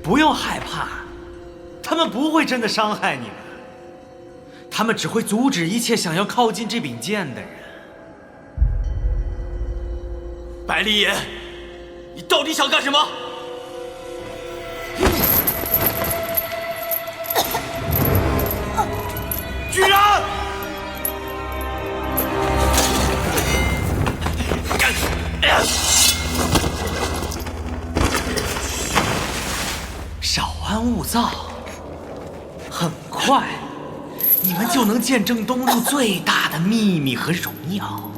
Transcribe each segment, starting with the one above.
不用害怕，他们不会真的伤害你们，他们只会阻止一切想要靠近这柄剑的人。白灵岩，你到底想干什么？居然！稍安勿躁，很快你们就能见证东路最大的秘密和荣耀。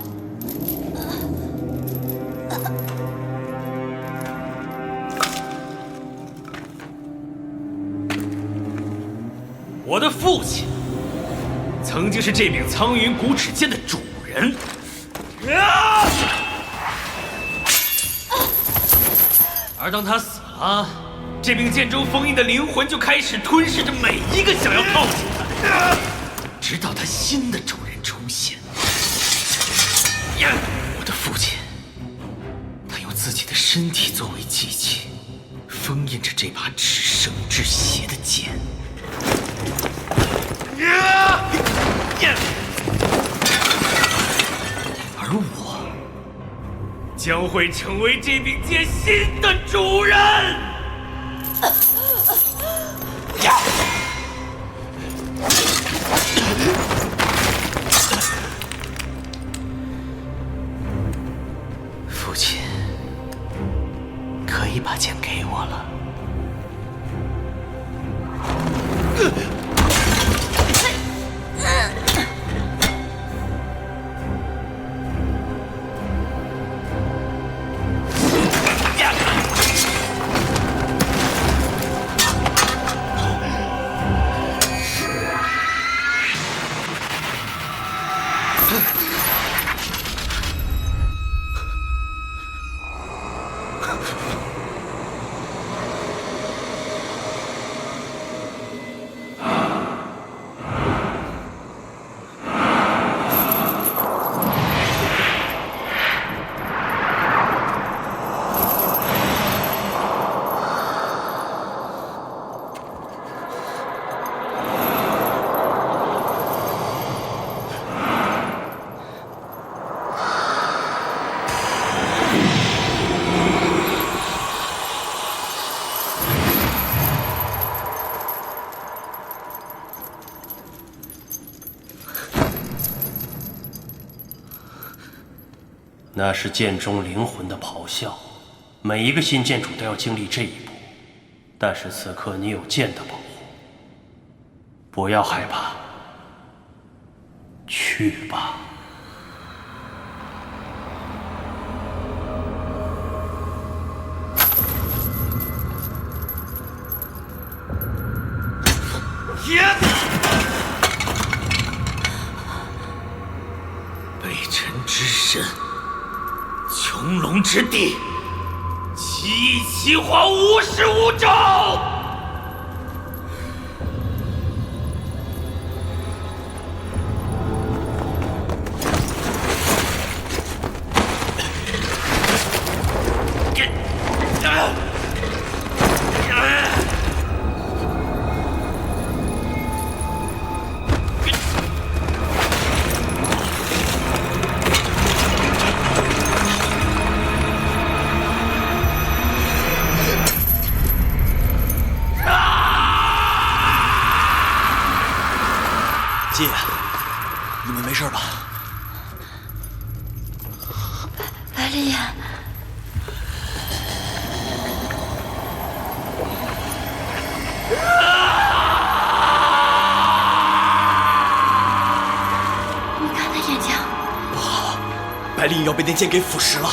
我的父亲曾经是这柄苍云古齿剑的主人。而当他死了，这柄剑中封印的灵魂就开始吞噬着每一个想要靠近他的，直到他新的主人出现。我的父亲，他用自己的身体作为祭器，封印着这把至圣至邪的剑。而我将会成为这柄剑新的主人。父亲，可以把剑给我了。那是剑中灵魂的咆哮，每一个新剑主都要经历这一步。但是此刻你有剑的保护，不要害怕，去吧。北辰之神，穹隆之地，奇异奇花无始无终。姐，你们没事吧？白丽岩，你看他眼睛，不好，白灵要被那剑给腐蚀了。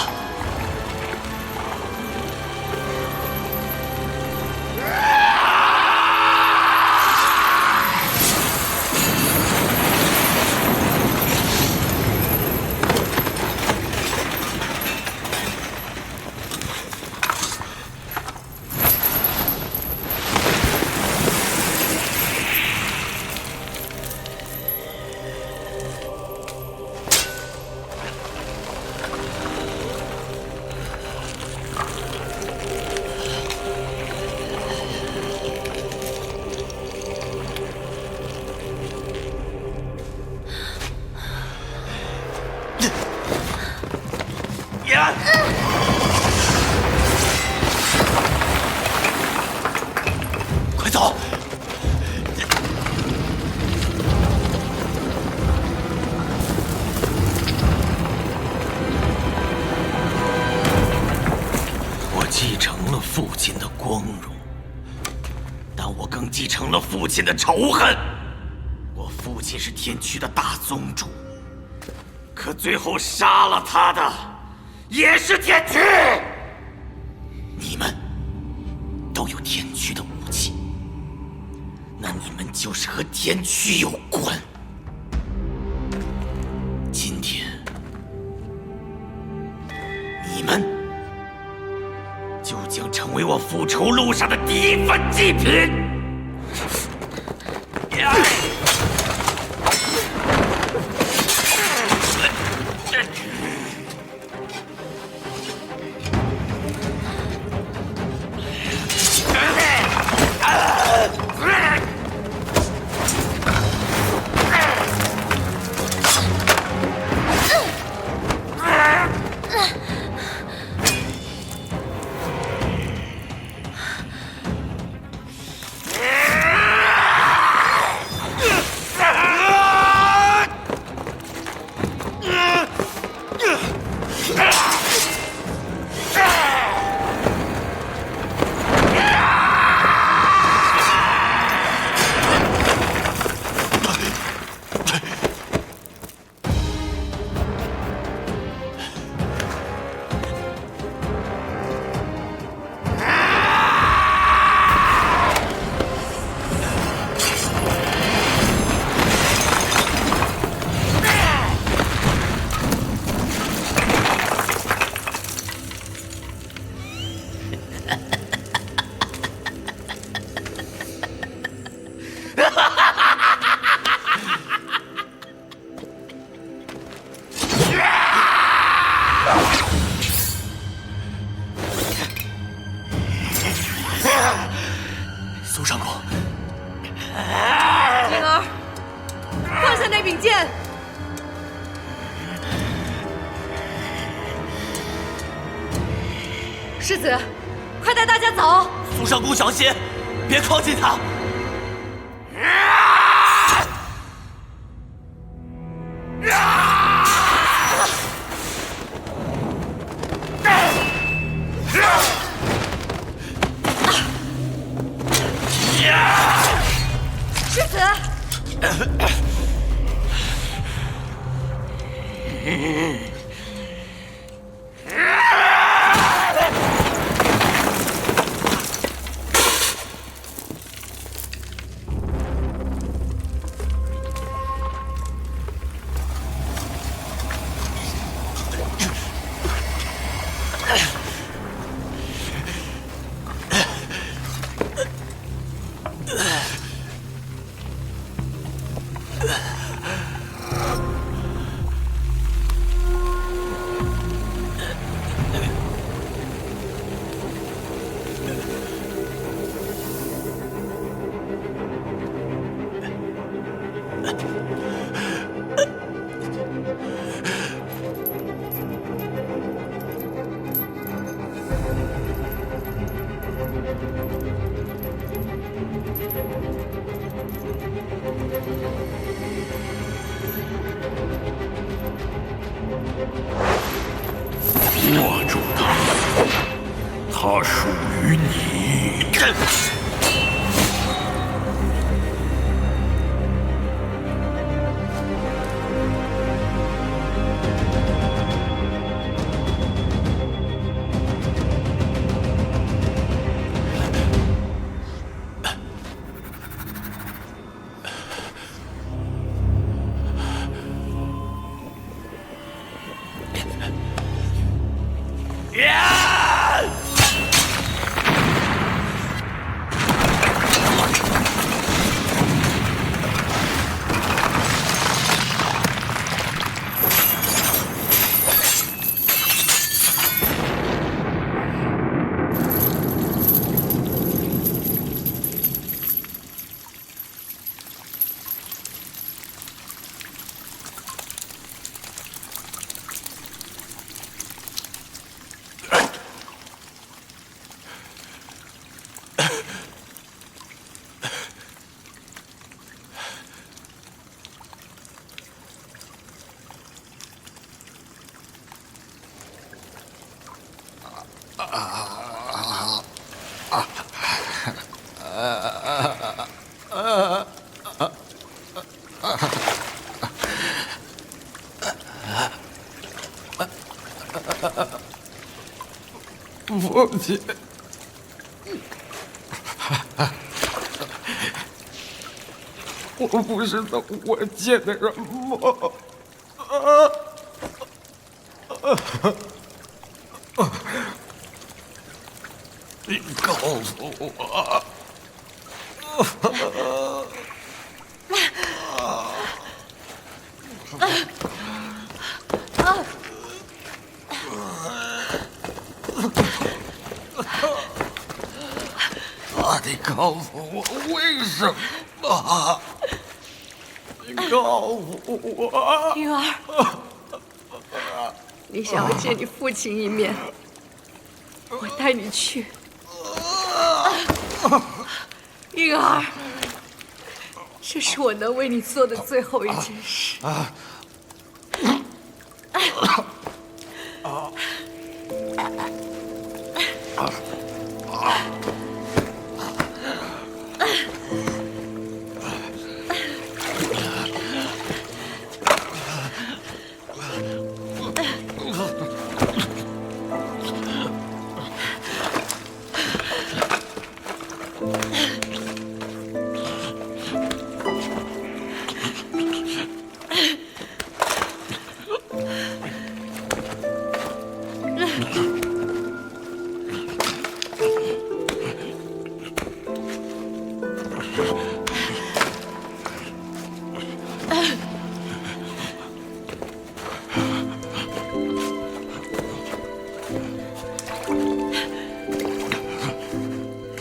快走！我继承了父亲的光荣，但我更继承了父亲的仇恨。我父亲是天驱的大宗主，可最后杀了他的也是天驱。你们都有天驱的武器，那你们就是和天驱有关。今天，你们就将成为我复仇路上的第一份祭品。苏上公，灵儿，放下那柄剑。世子，快带大家走。苏上公小心，别靠近他。世子，握住它，它属于你。父亲，我不是那我见的人吗？你告诉我，你告诉我为什么？你告诉我，云儿，你想要见你父亲一面，我带你去。云儿，这是我能为你做的最后一件事。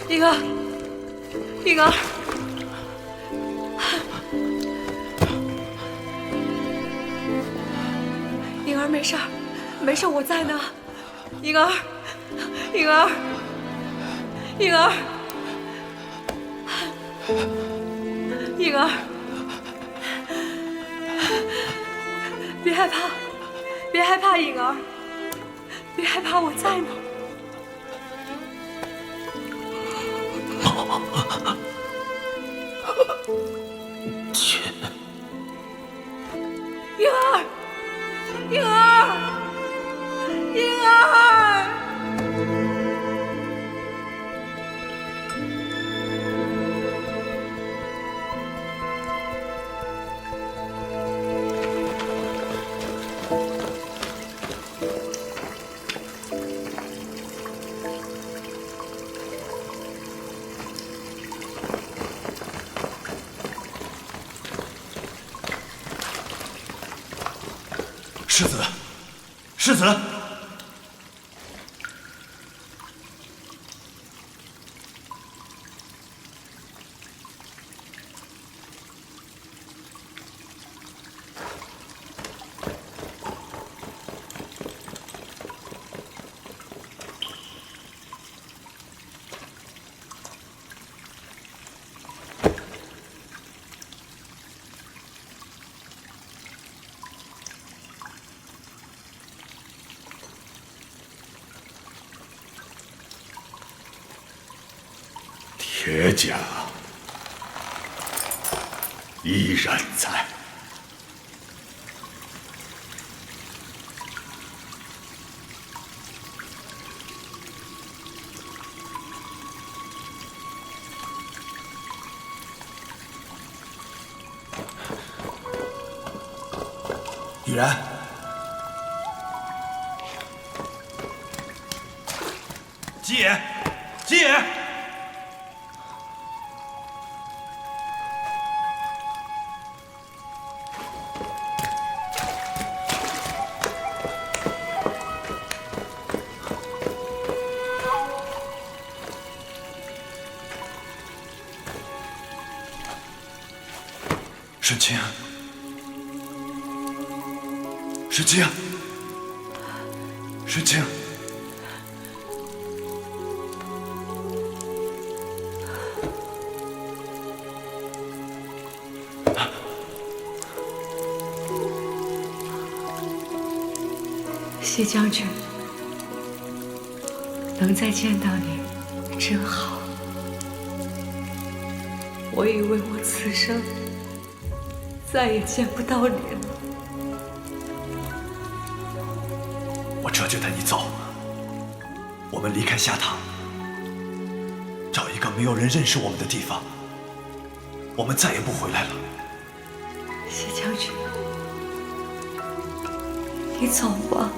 云儿，云儿，云儿，没事儿，没事儿，我在呢。云儿，云儿，云儿，云儿，别害怕，别害怕，云儿，别害怕，我在呢。姐，云儿，云儿，云儿。世子，世子，铁甲依然在。雨然，吉野，吉野。沈清，沈清，沈清，谢将军，能再见到你，真好。我以为我此生再也见不到你了。我这就带你走。我们离开下堂，找一个没有人认识我们的地方。我们再也不回来了。谢将军，你走吧，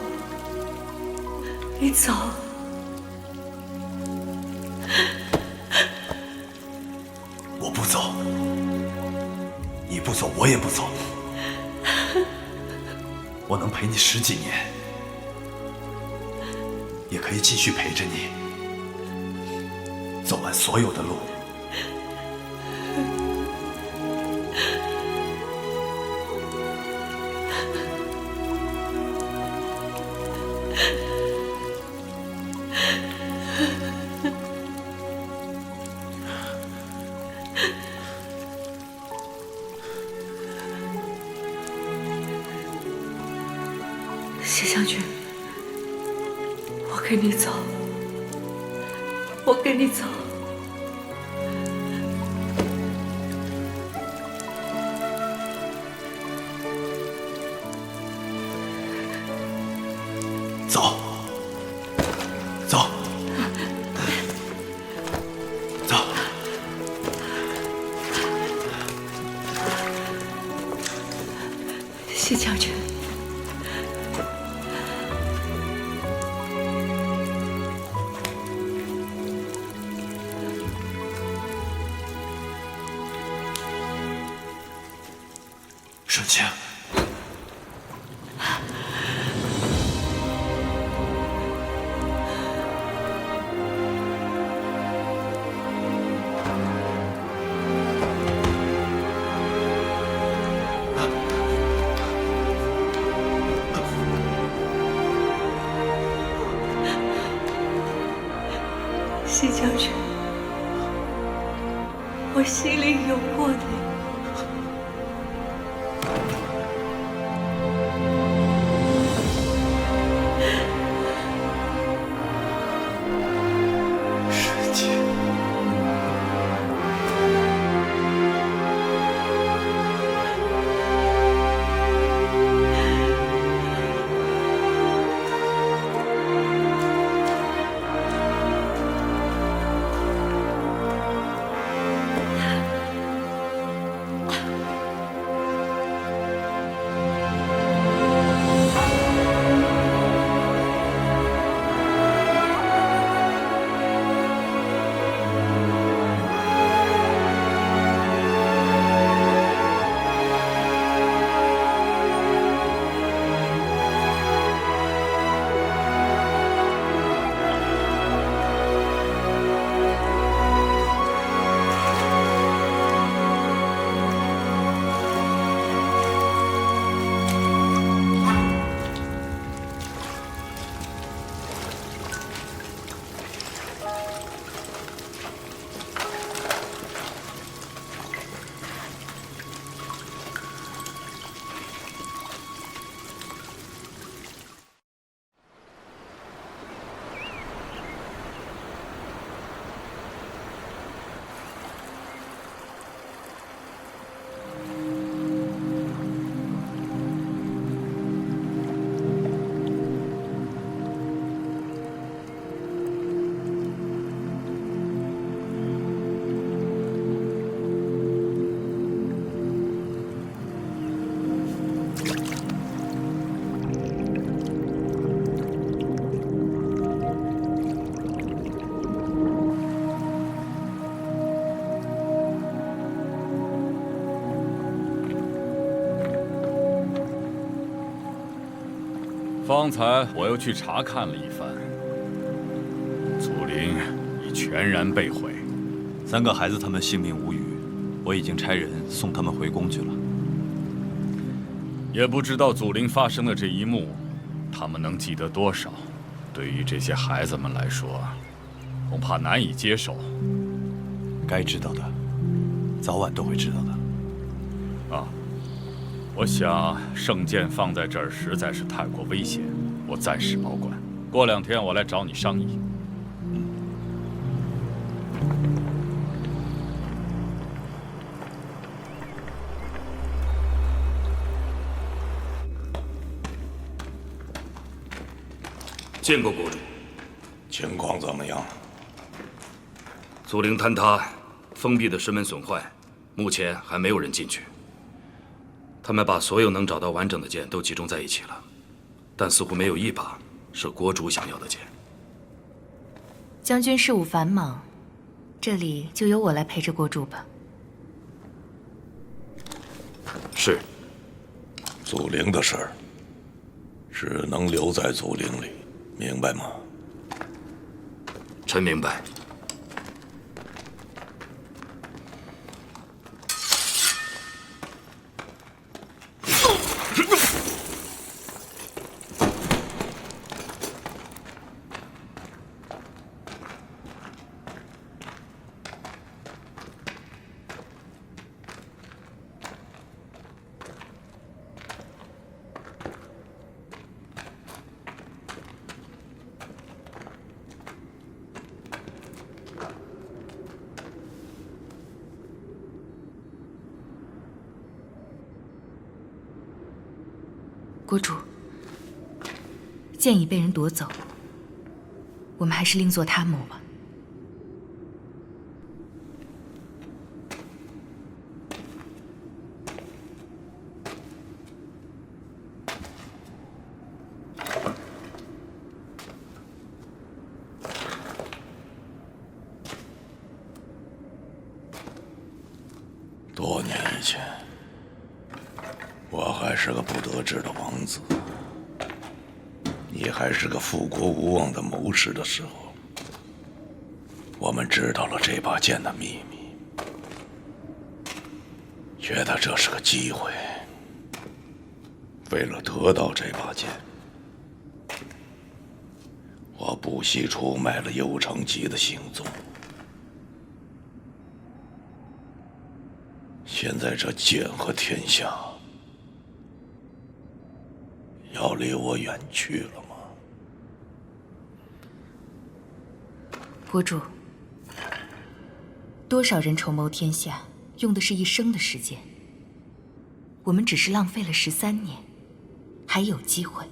你走。我不走，你不走，我也不走。我能陪你10几年，也可以继续陪着你，走完所有的路。谢将军，我跟你走，我跟你走。走，走，走。谢将军。顺清，谢将军，我心里有过你。方才我又去查看了一番，祖陵已全然被毁，3个孩子他们性命无虞，我已经差人送他们回宫去了。也不知道祖陵发生的这一幕，他们能记得多少？对于这些孩子们来说，恐怕难以接受。该知道的，早晚都会知道的。啊。 我想圣剑放在这儿实在是太过危险，我暂时保管。过2天我来找你商议。见过国主。情况怎么样？祖陵坍塌，封闭的石门损坏，目前还没有人进去。他们把所有能找到完整的剑都集中在一起了，但似乎没有一把是国主想要的剑。将军事务繁忙，这里就由我来陪着国主吧。是。祖陵的事儿，只能留在祖陵里，明白吗？臣明白。国主，剑已被人夺走，我们还是另作他谋吧。多年以前，我还是个不得志的王子，你还是个复国无望的谋士的时候，我们知道了这把剑的秘密，觉得这是个机会。为了得到这把剑，我不惜出卖了幽城集的行踪。现在这剑和天下要离我远去了吗？国主，多少人筹谋天下，用的是一生的时间，我们只是浪费了13年，还有机会。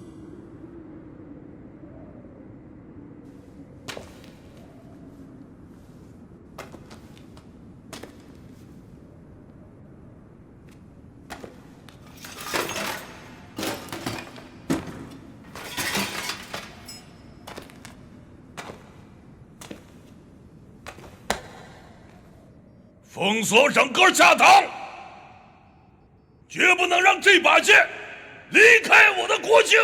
封锁整个下堂，绝不能让这把剑离开我的国境。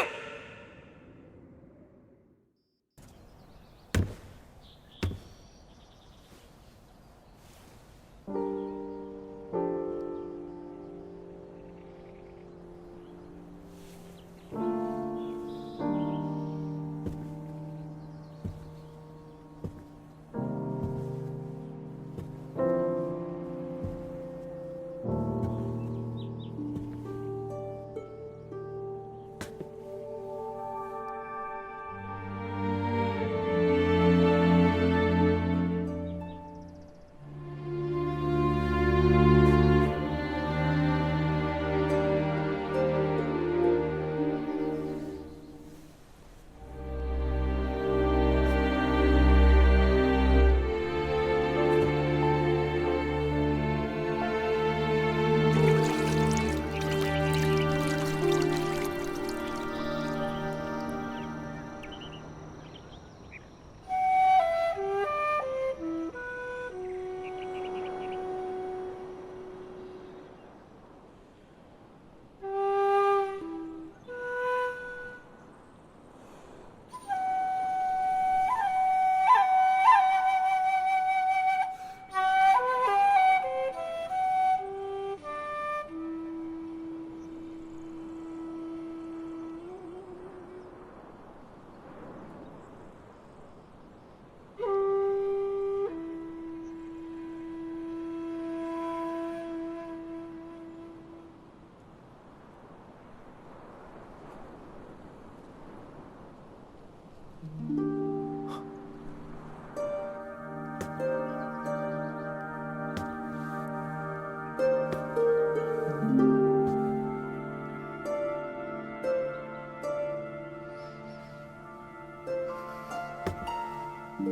依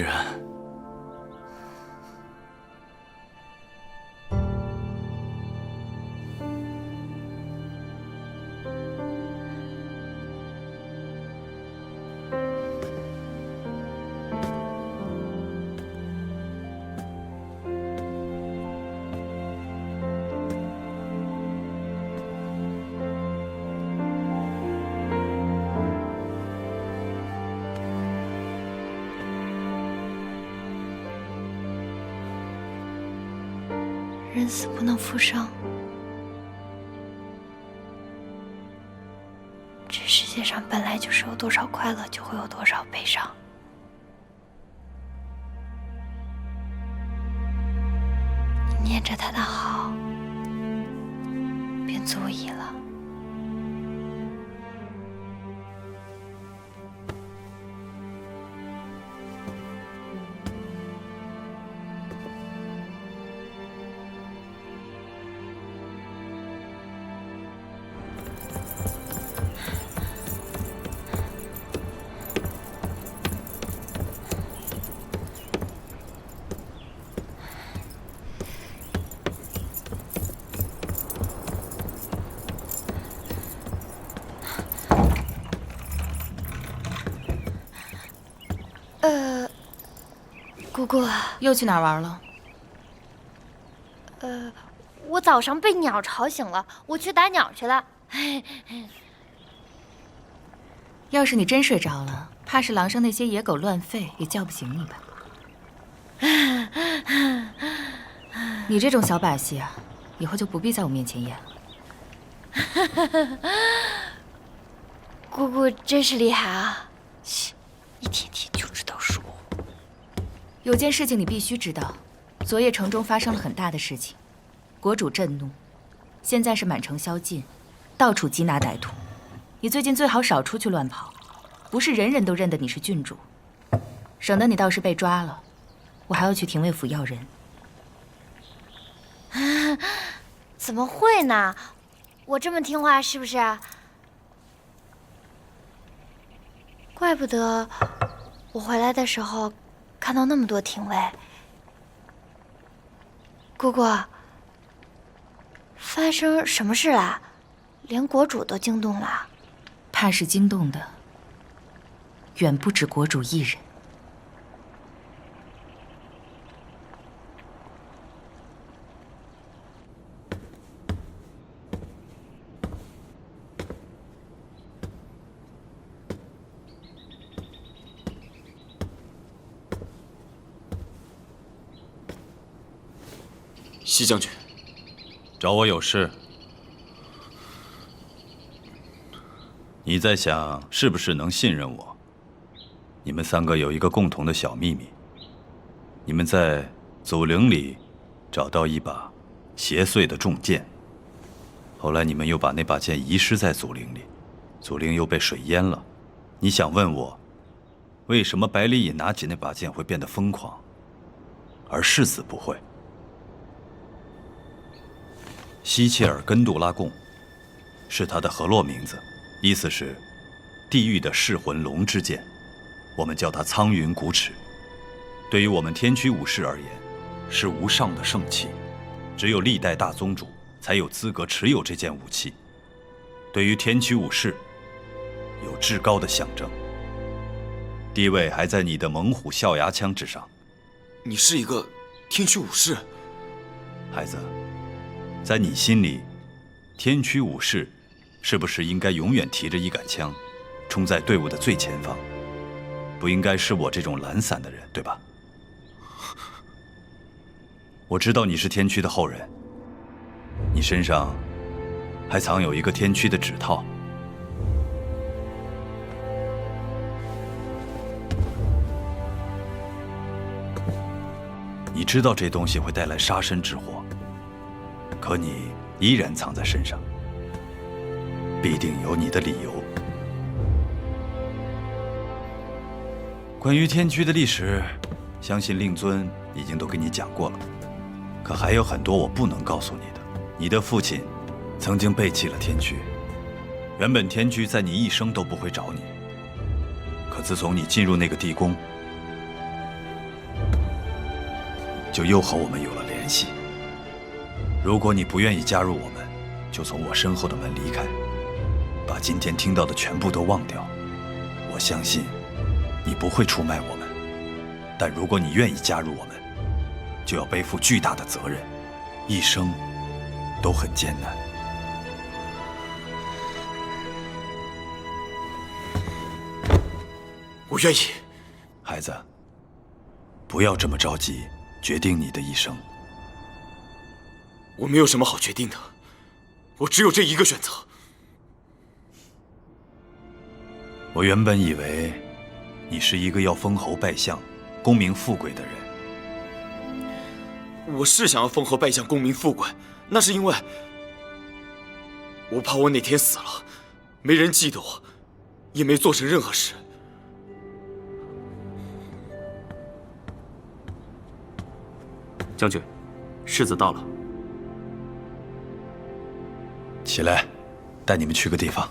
然，人死不能复生，这世界上本来就是有多少快乐，就会有多少悲伤。你念着他的好，便足矣了。姑姑，又去哪儿玩了？我早上被鸟吵醒了，我去打鸟去了。要是你真睡着了，怕是廊上那些野狗乱吠也叫不醒你吧？你这种小把戏啊，以后就不必在我面前演了。姑姑真是厉害啊！嘘，一天天就知道说。有件事情你必须知道，昨夜城中发生了很大的事情，国主震怒，现在是满城宵禁，到处缉拿歹徒。你最近最好少出去乱跑，不是人人都认得你是郡主，省得你倒是被抓了，我还要去廷尉府要人。怎么会呢？我这么听话是不是？怪不得我回来的时候看到那么多廷尉。姑姑，发生什么事了？连国主都惊动了。怕是惊动的远不止国主一人。西将军，找我有事？你在想是不是能信任我？你们三个有一个共同的小秘密，你们在祖陵里找到一把邪祟的重剑，后来你们又把那把剑遗失在祖陵里，祖陵又被水淹了。你想问我，为什么百里隐拿起那把剑会变得疯狂，而世子不会？西切尔根杜拉贡是他的河洛名字，意思是地狱的噬魂龙之剑，我们叫它苍云古齿。对于我们天驱武士而言，是无上的圣器，只有历代大宗主才有资格持有这件武器。对于天驱武士，有至高的象征，地位还在你的猛虎象牙枪之上。你是一个天驱武士，孩子。在你心里，天驱武士是不是应该永远提着一杆枪，冲在队伍的最前方？不应该是我这种懒散的人，对吧？我知道你是天驱的后人，你身上还藏有一个天驱的指套。你知道这东西会带来杀身之祸。可你依然藏在身上，必定有你的理由。关于天驱的历史，相信令尊已经都给你讲过了。可还有很多我不能告诉你的。你的父亲曾经背弃了天驱，原本天驱在你一生都不会找你，可自从你进入那个地宫，就又和我们有了联系。如果你不愿意加入我们，就从我身后的门离开，把今天听到的全部都忘掉。我相信你不会出卖我们，但如果你愿意加入我们，就要背负巨大的责任，一生都很艰难。我愿意。孩子，不要这么着急决定你的一生。我没有什么好决定的，我只有这一个选择。我原本以为你是一个要封侯拜相、功名富贵的人。我是想要封侯拜相、功名富贵，那是因为我怕我哪天死了，没人记得我，也没做成任何事。将军，世子到了。起来，带你们去个地方。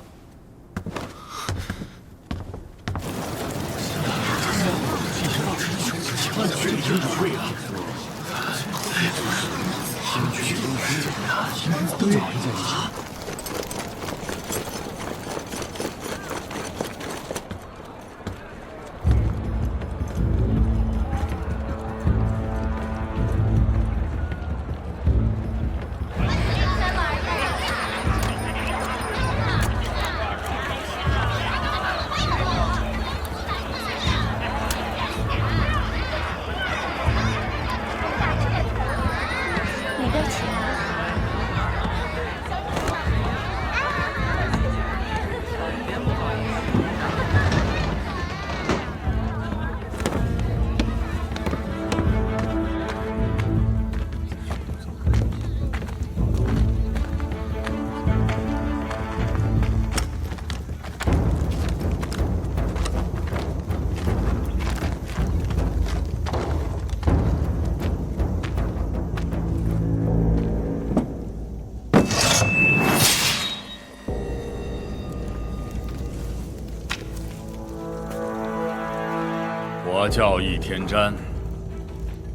我叫易天瞻，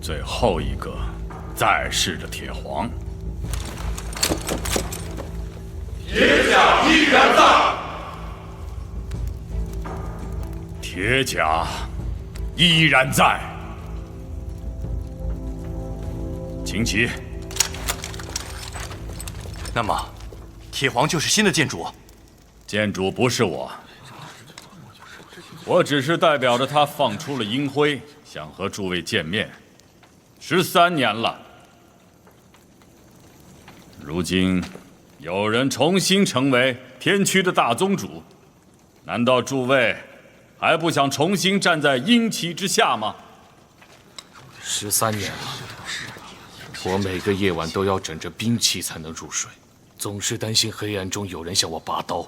最后一个在世的铁皇。铁甲依然在。铁甲依然在。请起。那么，铁皇就是新的建主？建主不是我。我只是代表着他放出了鹰灰，想和诸位见面，13年了。如今有人重新成为天驱的大宗主，难道诸位还不想重新站在鹰旗之下吗？13年了，我每个夜晚都要枕着兵器才能入睡，总是担心黑暗中有人向我拔刀。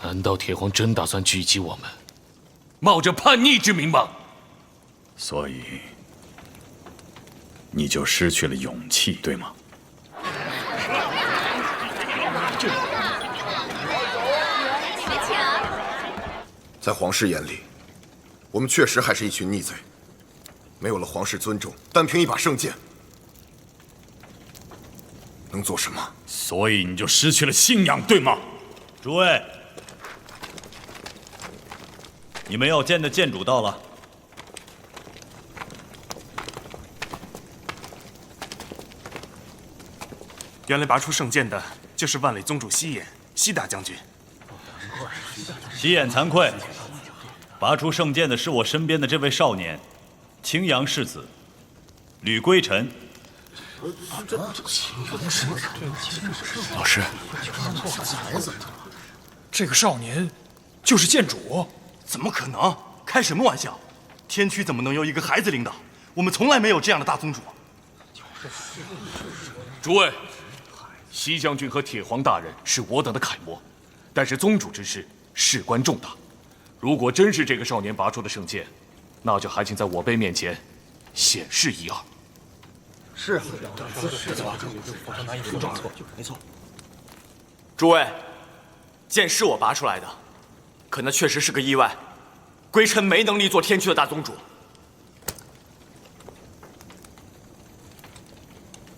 难道铁皇真打算狙击我们，冒着叛逆之名吗？所以，你就失去了勇气，对吗？在皇室眼里，我们确实还是一群逆贼，没有了皇室尊重，单凭一把圣剑，能做什么？所以你就失去了信仰，对吗？诸位。你们要见的建主到了。原来拔出圣剑的就是万里宗主西衍，西大将军。西衍惭愧，拔出圣剑的是我身边的这位少年，青阳世子吕归尘。老师，这个少年就是建主？怎么可能？开什么玩笑！天驱怎么能由一个孩子领导？我们从来没有这样的大宗主。诸位，西将军和铁皇大人是我等的楷模，但是宗主之事事关重大。如果真是这个少年拔出的圣剑，那就还请在我辈面前显示一二。是，没错。诸位，剑是我拔出来的，可那确实是个意外。归臣没能力做天驱的大宗主。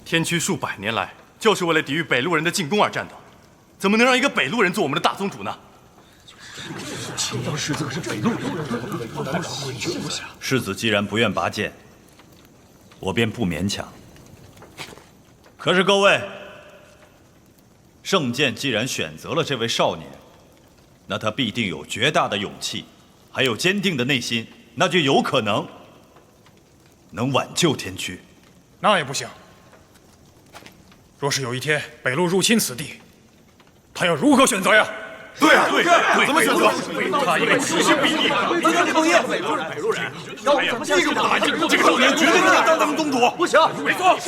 天驱数百年来就是为了抵御北路人的进攻而战斗，怎么能让一个北路人做我们的大宗主呢？世子可是北路人，世子既然不愿拔剑，我便不勉强。可是各位，圣剑既然选择了这位少年，那他必定有绝大的勇气，还有坚定的内心，那就有可能能挽救天驱。那也不行。若是有一天北路入侵此地，他要如何选择呀？对啊，对，怎么选择？他因为此心必异，完全抗议！北路人，这个少年绝对能当咱们宗主。不行，没错。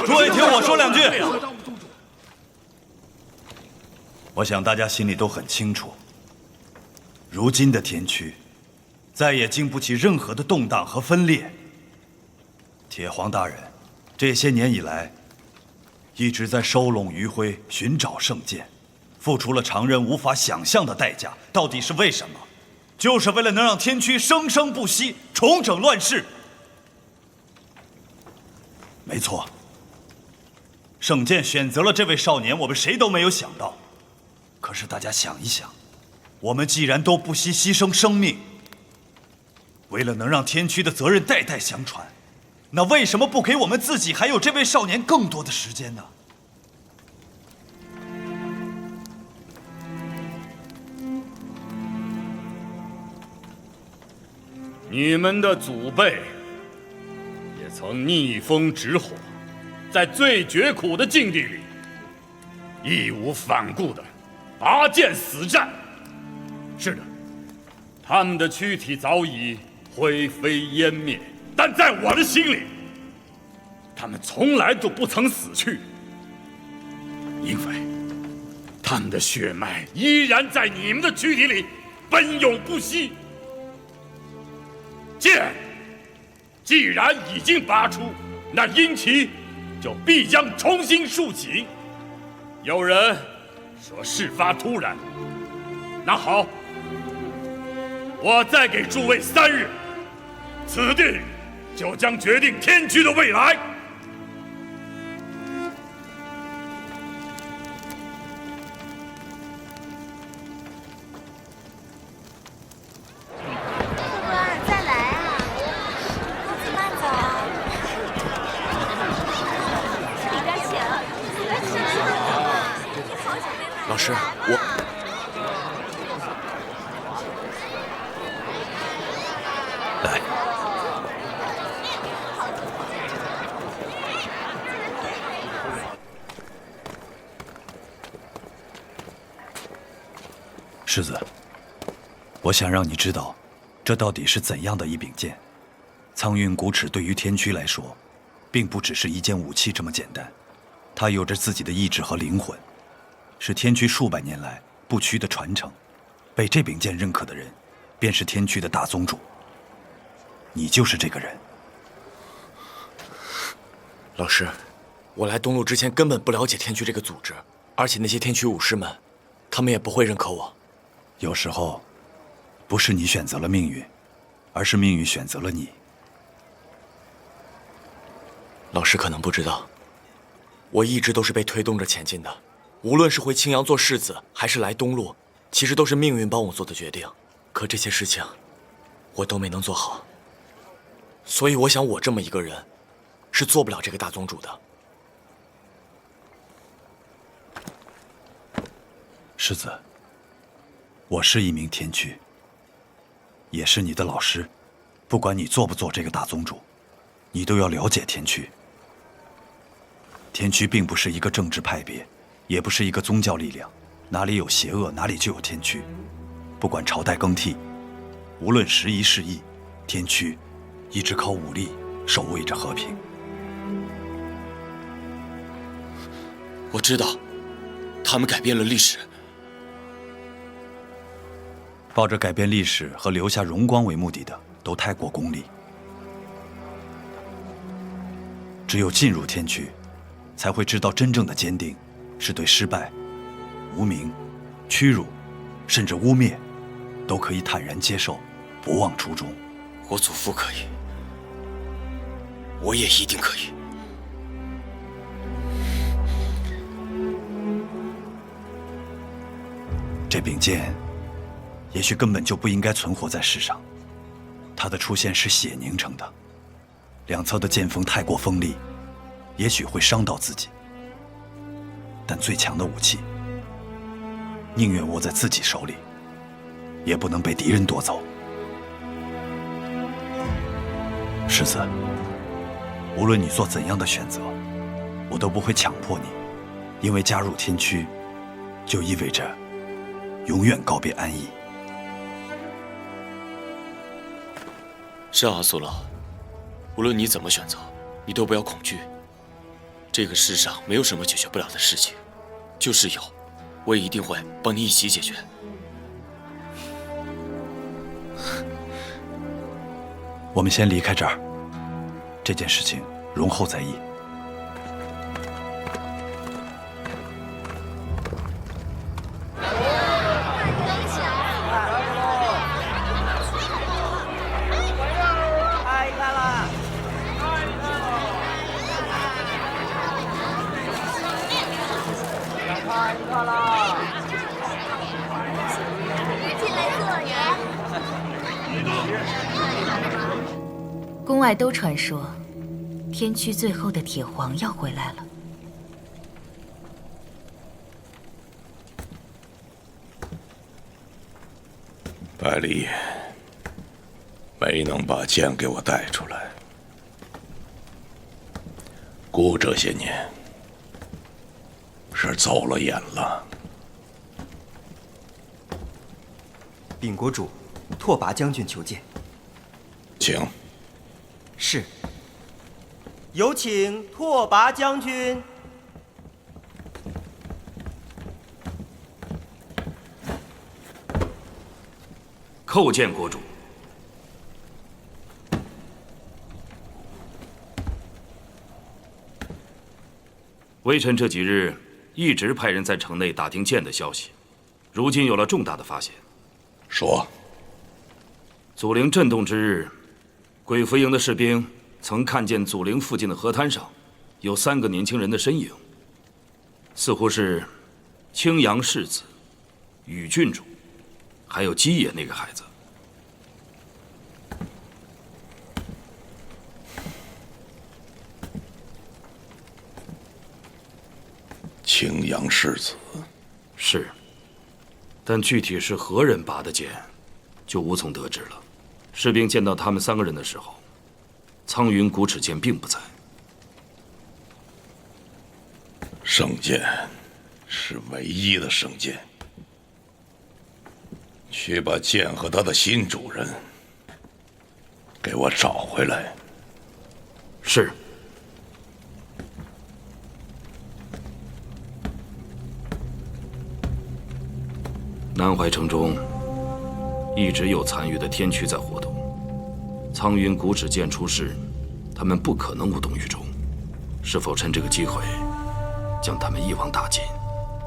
诸位听我说两句。我想大家心里都很清楚，如今的天驱，再也经不起任何的动荡和分裂。铁皇大人，这些年以来，一直在收拢余晖，寻找圣剑，付出了常人无法想象的代价。到底是为什么？就是为了能让天驱生生不息，重整乱世。没错，圣剑选择了这位少年，我们谁都没有想到。可是大家想一想，我们既然都不惜牺牲生命，为了能让天驱的责任代代相传，那为什么不给我们自己还有这位少年更多的时间呢？你们的祖辈也曾逆风直火，在最绝苦的境地里，义无反顾的拔剑死战。是的，他们的躯体早已灰飞烟灭，但在我的心里，他们从来都不曾死去，因为他们的血脉依然在你们的躯体里奔涌不息。剑既然已经拔出，那阴旗就必将重新竖起。有人说事发突然，那好，我再给诸位3日，此地就将决定天驱的未来。老师，我来。世子，我想让你知道，这到底是怎样的一柄剑。苍云古尺对于天驱来说，并不只是一件武器这么简单，它有着自己的意志和灵魂。是天驱数百年来不屈的传承，被这柄剑认可的人，便是天驱的大宗主。你就是这个人。老师，我来东路之前根本不了解天驱这个组织，而且那些天驱武士们，他们也不会认可我。有时候，不是你选择了命运，而是命运选择了你。老师可能不知道，我一直都是被推动着前进的。无论是回青阳做世子，还是来东路，其实都是命运帮我做的决定。可这些事情，我都没能做好。所以我想，我这么一个人，是做不了这个大宗主的。世子，我是一名天驱，也是你的老师。不管你做不做这个大宗主，你都要了解天驱。天驱并不是一个政治派别，也不是一个宗教力量，哪里有邪恶，哪里就有天驱。不管朝代更替，无论时移世易，天驱一直靠武力守卫着和平。我知道，他们改变了历史。抱着改变历史和留下荣光为目的的，都太过功利。只有进入天区，才会知道真正的坚定，是对失败、无名、屈辱，甚至污蔑，都可以坦然接受，不忘初衷。我祖父可以，我也一定可以。这柄剑，也许根本就不应该存活在世上。它的出现是血凝成的，两侧的剑锋太过锋利，也许会伤到自己。但最强的武器，宁愿握在自己手里，也不能被敌人夺走。世子，无论你做怎样的选择，我都不会强迫你，因为加入天驱，就意味着永远告别安逸。是啊，苏老，无论你怎么选择，你都不要恐惧。这个世上没有什么解决不了的事情，就是有，我也一定会帮你一起解决。我们先离开这儿，这件事情容后再议。宫外都传说，天驱最后的铁皇要回来了。百里没能把剑给我带出来，姑这些年是走了眼了。禀国主，拓跋将军求见。请。是。有请拓跋将军。叩见国主。微臣这几日一直派人在城内打听剑的消息，如今有了重大的发现。说。祖陵震动之日，鬼符营的士兵曾看见祖陵附近的河滩上有3个年轻人的身影，似乎是青阳世子、宇郡主，还有基野那个孩子。青阳世子是，但具体是何人拔的剑，就无从得知了。士兵见到他们3个人的时候，苍云古齿剑并不在。圣剑是唯一的圣剑，去把剑和他的新主人给我找回来。是。南怀城中一直有残余的天驱在活动，苍云古齿剑出世，他们不可能无动于衷。是否趁这个机会将他们一网打尽？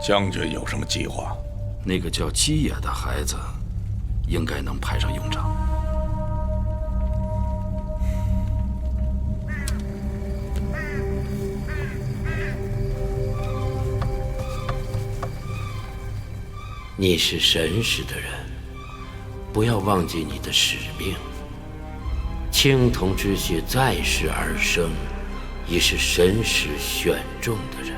将军有什么计划？那个叫基野的孩子，应该能派上用场。你是神使的人，不要忘记你的使命。青铜之血在世而生，已是神使选中的人。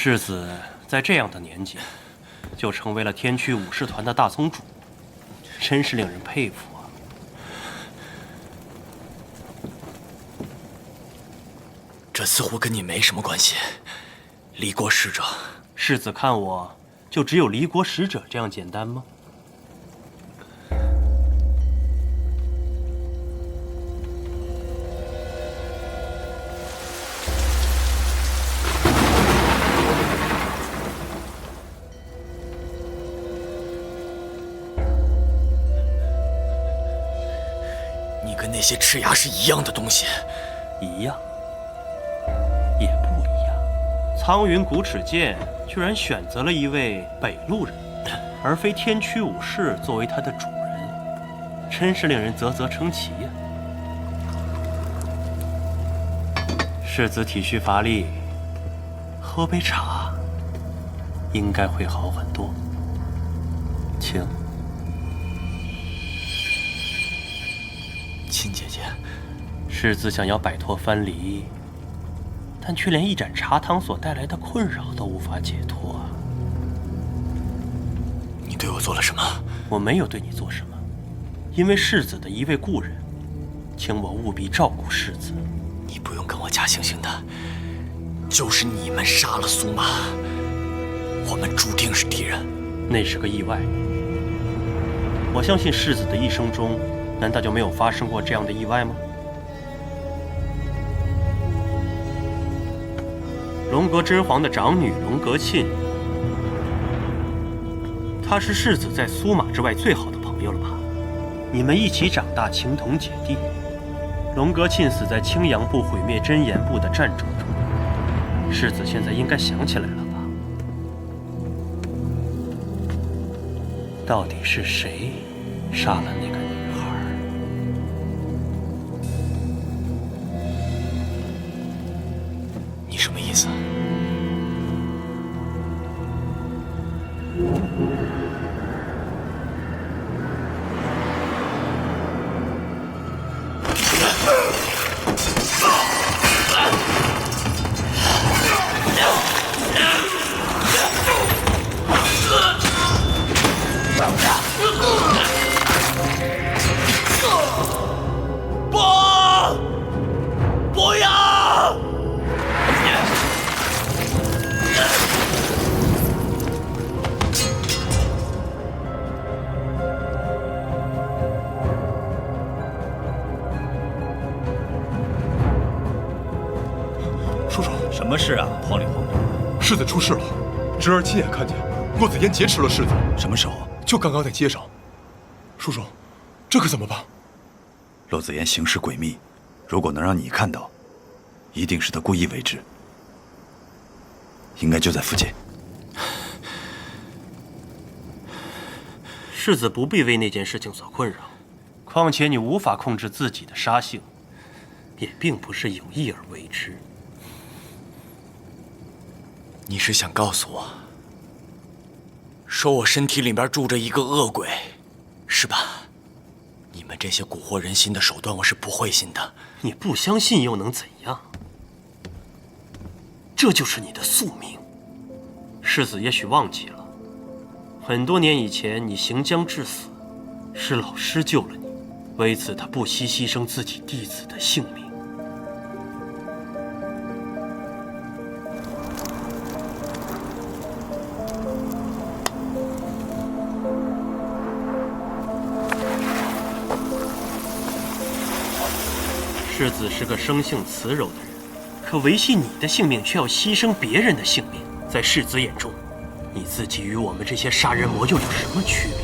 世子在这样的年纪，就成为了天驱武士团的大宗主，真是令人佩服啊！这似乎跟你没什么关系。离国使者，世子看我就只有离国使者这样简单吗？你跟那些赤牙是一样的东西。一样，也不一样。苍云古齿剑居然选择了一位北路人，而非天驱武士作为他的主人，真是令人啧啧称奇呀！世子体虚乏力，喝杯茶，应该会好很多。请。亲姐姐，世子想要摆脱藩篱，但却连一盏茶汤所带来的困扰都无法解脱啊！你对我做了什么？我没有对你做什么，因为世子的一位故人，请我务必照顾世子。你不用跟我假惺惺的，就是你们杀了苏玛，我们注定是敌人。那是个意外。我相信世子的一生中，难道就没有发生过这样的意外吗？龙阁之皇的长女龙阁沁，她是世子在苏玛之外最好的朋友了吧？你们一起长大，情同姐弟。龙阁沁死在青阳部毁灭真言部的战争中，世子现在应该想起来了吧？到底是谁杀了那个女孩？你什么意思？不要！叔叔，什么事啊？慌里慌张。世子出事了，侄儿亲眼看见骆子嫣劫持了世子。什么时候？就刚刚在街上。叔叔，这可怎么办？骆子嫣行事诡秘，如果能让你看到，一定是他故意为之。应该就在附近。世子不必为那件事情所困扰，况且你无法控制自己的杀性，也并不是有意而为之。你是想告诉我，说我身体里面住着一个恶鬼，是吧？你们这些蛊惑人心的手段，我是不会信的。你不相信又能怎样？这就是你的宿命。世子也许忘记了，很多年以前你行将至死，是老师救了你，为此他不惜牺牲自己弟子的性命。世子是个生性慈柔的人，可维系你的性命却要牺牲别人的性命，在世子眼中，你自己与我们这些杀人魔又有什么区别？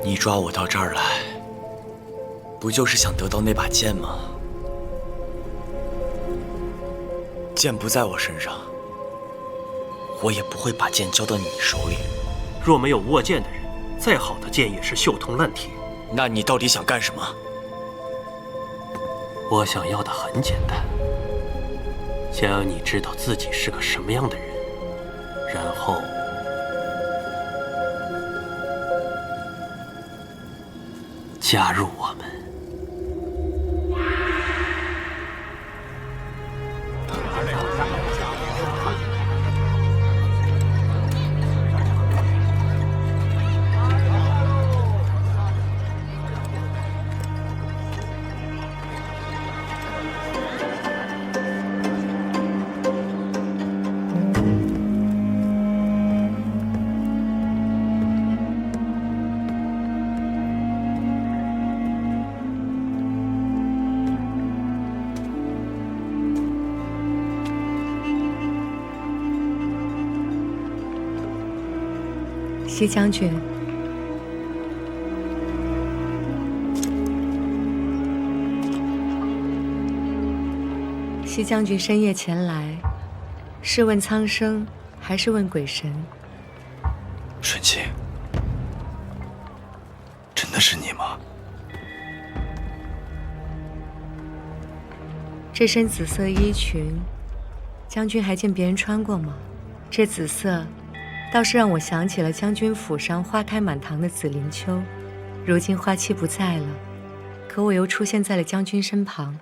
你抓我到这儿来，不就是想得到那把剑吗？剑不在我身上，我也不会把剑交到你手里。若没有握剑的人，再好的剑也是锈铜烂铁。那你到底想干什么？我想要的很简单，想要你知道自己是个什么样的人，然后加入我们。西将军，西将军深夜前来，是问苍生，还是问鬼神？顺清，真的是你吗？这身紫色衣裙，将军还见别人穿过吗？这紫色，倒是让我想起了将军府上花开满堂的紫菱秋。如今花期不在了，可我又出现在了将军身旁。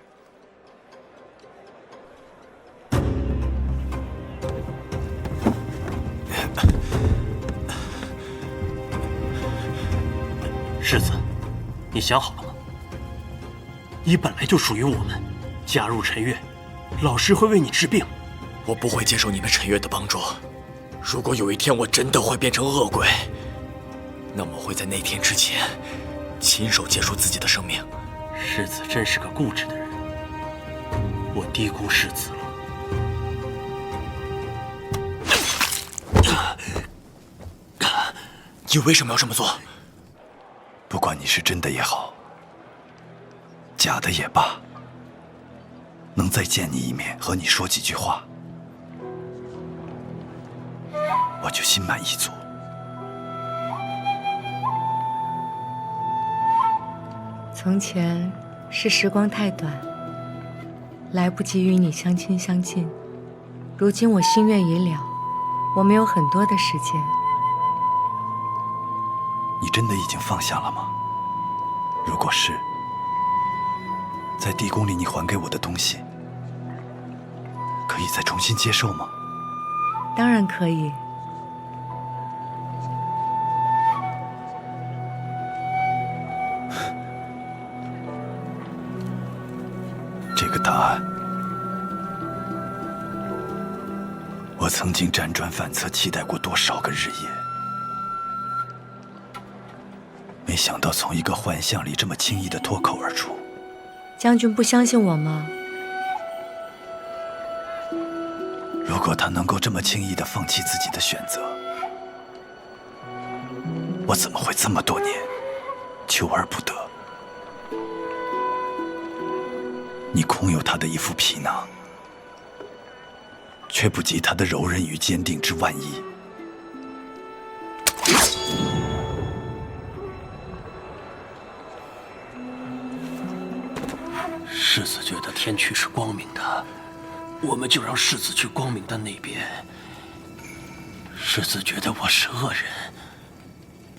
世子，你想好了吗？你本来就属于我们，加入陈月，老师会为你治病。我不会接受你们陈月的帮助。如果有一天我真的会变成恶鬼，那么我会在那天之前亲手结束自己的生命。世子真是个固执的人，我低估世子了。你为什么要这么做？不管你是真的也好，假的也罢，能再见你一面，和你说几句话，我就心满意足。从前是时光太短，来不及与你相亲相近。如今我心愿已了，我们有很多的时间。你真的已经放下了吗？如果是，在地宫里你还给我的东西，可以再重新接受吗？当然可以。这个答案，我曾经辗转反侧，期待过多少个日夜。没想到从一个幻象里这么轻易地脱口而出。将军不相信我吗？如果他能够这么轻易地放弃自己的选择，我怎么会这么多年求而不得？你空有他的一副皮囊，却不及他的柔韧与坚定之万一。世子觉得天区是光明的，我们就让世子去光明的那边。世子觉得我是恶人，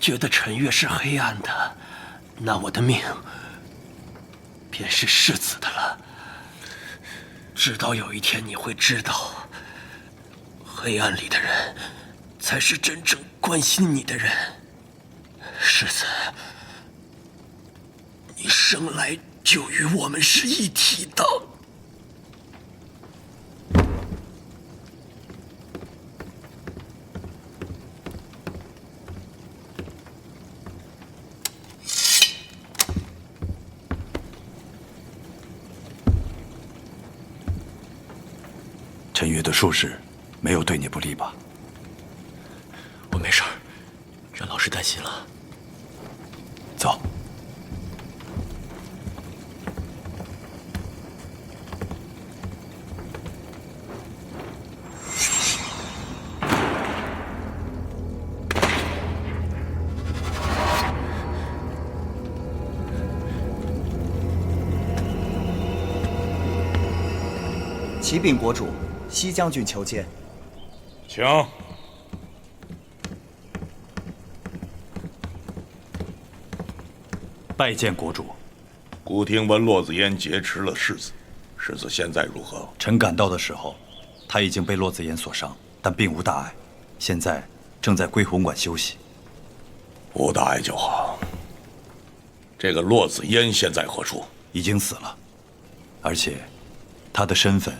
觉得陈月是黑暗的，那我的命便是世子的了。直到有一天你会知道，黑暗里的人才是真正关心你的人。世子，你生来就与我们是一体的。陈月的术士没有对你不利吧？我没事儿，让老师担心了。走。启禀国主，西将军求见。请。拜见国主。孤听闻骆子嫣劫持了世子，世子现在如何？臣赶到的时候，他已经被骆子嫣所伤，但并无大碍，现在正在归红馆休息。无大碍就好。这个骆子嫣现在何处？已经死了，而且他的身份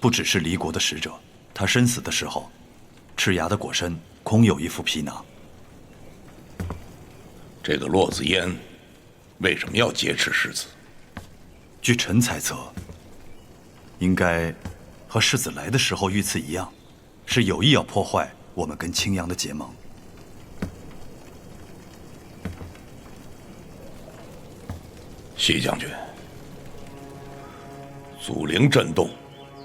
不只是离国的使者。他身死的时候，赤牙的果身空有一副皮囊。这个骆子嫣为什么要劫持世子？据臣猜测，应该和世子来的时候遇刺一样，是有意要破坏我们跟青阳的结盟。西将军，祖陵震动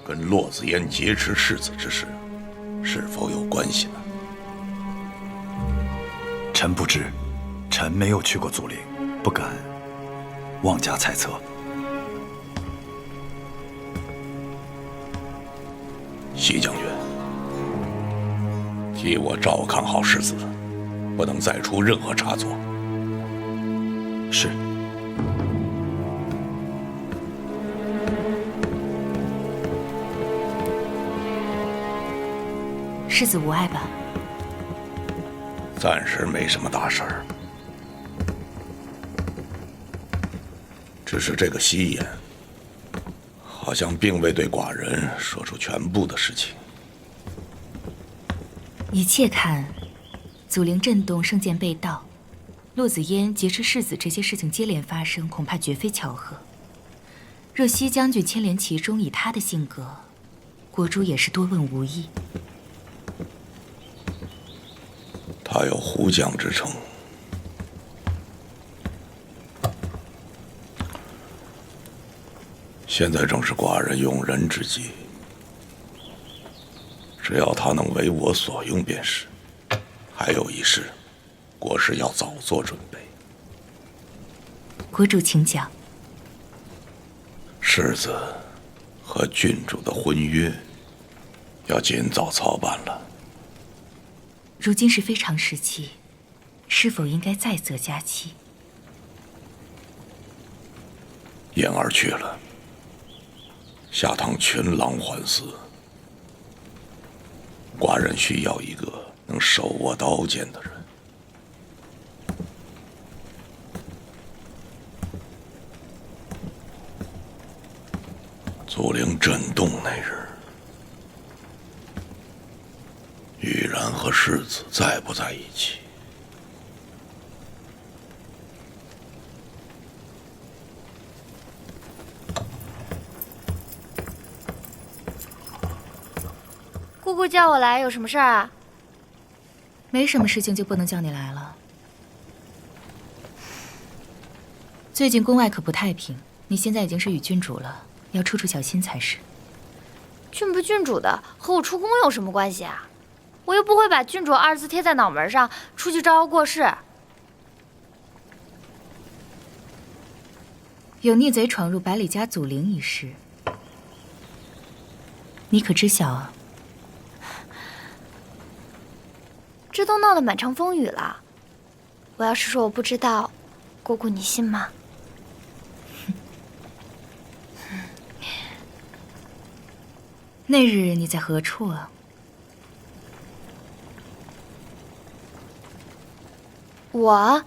跟骆子嫣劫持世子之事是否有关系呢？臣不知，臣没有去过祖陵，不敢妄加猜测。西将军，替我照看好世子，不能再出任何差错。是。世子无碍吧？暂时没什么大事儿，只是这个西言好像并未对寡人说出全部的事情。一切看，祖陵震动，圣剑被盗，骆子嫣劫持世子这些事情接连发生，恐怕绝非巧合。若西将军牵连其中，以他的性格，国主也是多问无益。他有胡将之称，现在正是寡人用人之际，只要他能为我所用便是。还有一事，国师要早做准备。国主请讲。世子和郡主的婚约要尽早操办了。如今是非常时期，是否应该再择佳期？燕儿去了，下堂群狼环伺，寡人需要一个能手握刀剑的人。祖陵震动那日，玉然和世子在不在一起？姑姑叫我来，有什么事儿啊？没什么事情就不能叫你来了。最近宫外可不太平，你现在已经是与郡主了，要处处小心才是。郡不郡主的，和我出宫有什么关系啊？我又不会把郡主二字贴在脑门上，出去招摇过市。有逆贼闯入百里家祖陵一事，你可知晓啊？这都闹得满城风雨了，我要是说我不知道，姑姑你信吗？那日你在何处啊？我，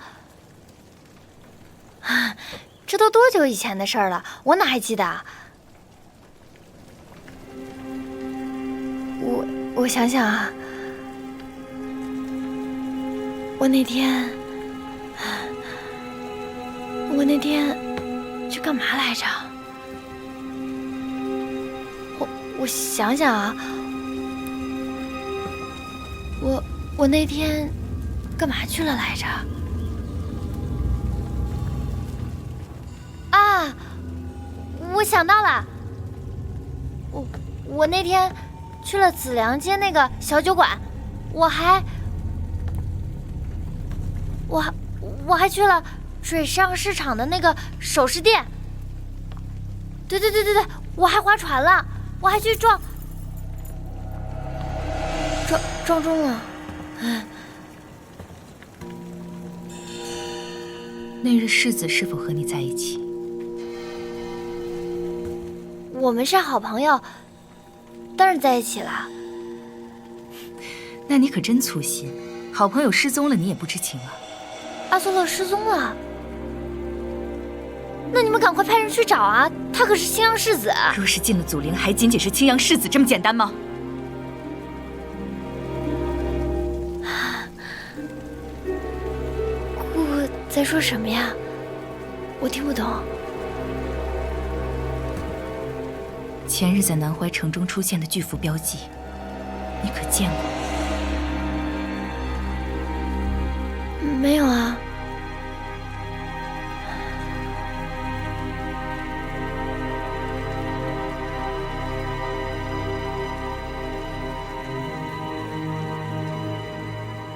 这都多久以前的事儿了，我哪还记得啊？我想想啊，我那天去干嘛来着？我想想啊，我那天干嘛去了来着？啊，我想到了，我那天去了紫良街那个小酒馆，我还去了水上市场的那个首饰店。对，我还划船了，我还去撞钟了。那日世子是否和你在一起？我们是好朋友，当然在一起了。那你可真粗心，好朋友失踪了你也不知情啊？阿苏勒失踪了，那你们赶快派人去找啊！他可是青阳世子。若是进了祖陵，还仅仅是青阳世子这么简单吗？姑姑在说什么呀？我听不懂。前日在南怀城中出现的巨幅标记，你可见过？没有啊。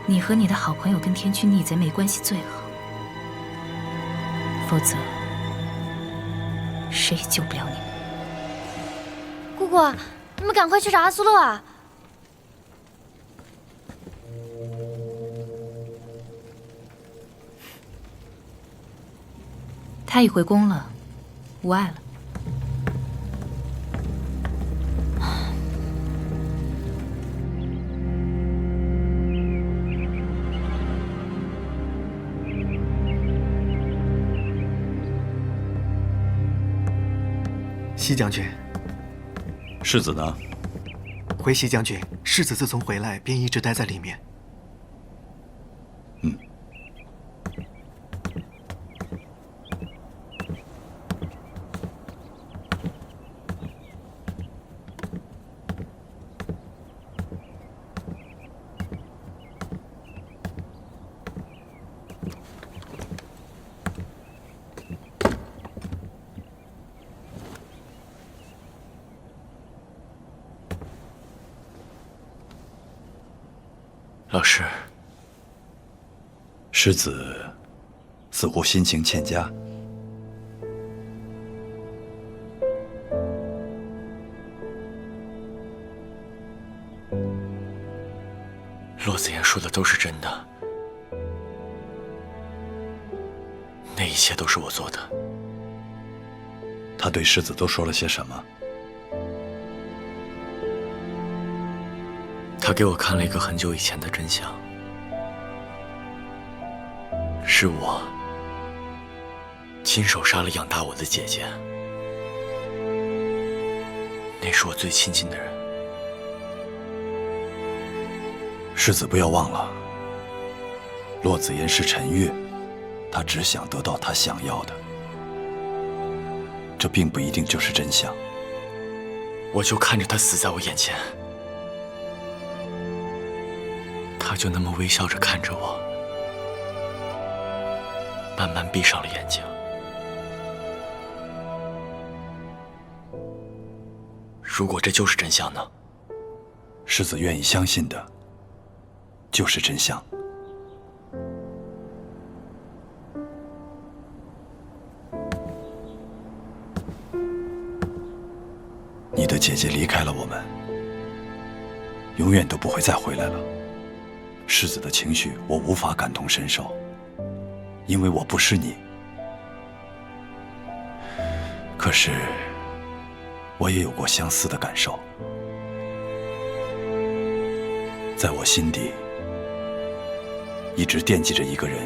你和你的好朋友跟天驱逆贼没关系最好，否则谁也救不了你们。姑姑，你们赶快去找阿苏洛啊！他已回宫了，无碍了。西将军，世子呢？回西将军，世子自从回来便一直待在里面。老师，世子似乎心情欠佳。骆子言说的都是真的，那一切都是我做的。他对世子都说了些什么？他给我看了一个很久以前的真相，是我亲手杀了养大我的姐姐，那是我最亲近的人。世子不要忘了，骆子言是陈月，他只想得到他想要的，这并不一定就是真相。我就看着他死在我眼前，他就那么微笑着看着我，慢慢闭上了眼睛。如果这就是真相呢？世子愿意相信的，就是真相。你的姐姐离开了我们，永远都不会再回来了。世子的情绪我无法感同身受，因为我不是你。可是我也有过相似的感受，在我心底一直惦记着一个人，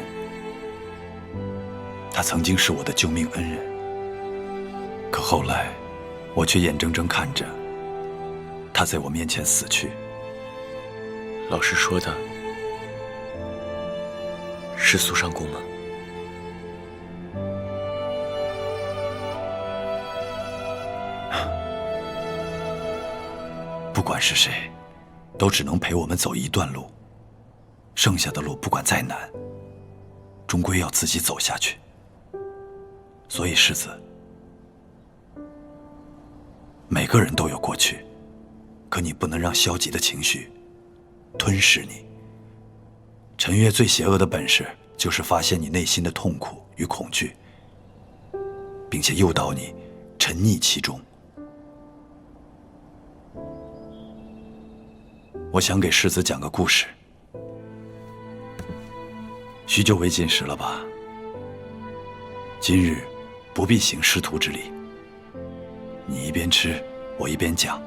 他曾经是我的救命恩人，可后来我却眼睁睁看着他在我面前死去。老师说的是苏尚宫吗？不管是谁，都只能陪我们走一段路，剩下的路不管再难，终归要自己走下去。所以世子，每个人都有过去，可你不能让消极的情绪吞噬你。陈月最邪恶的本事就是发现你内心的痛苦与恐惧，并且诱导你沉溺其中。我想给世子讲个故事。许久未进食了吧？今日不必行师徒之礼，你一边吃，我一边讲。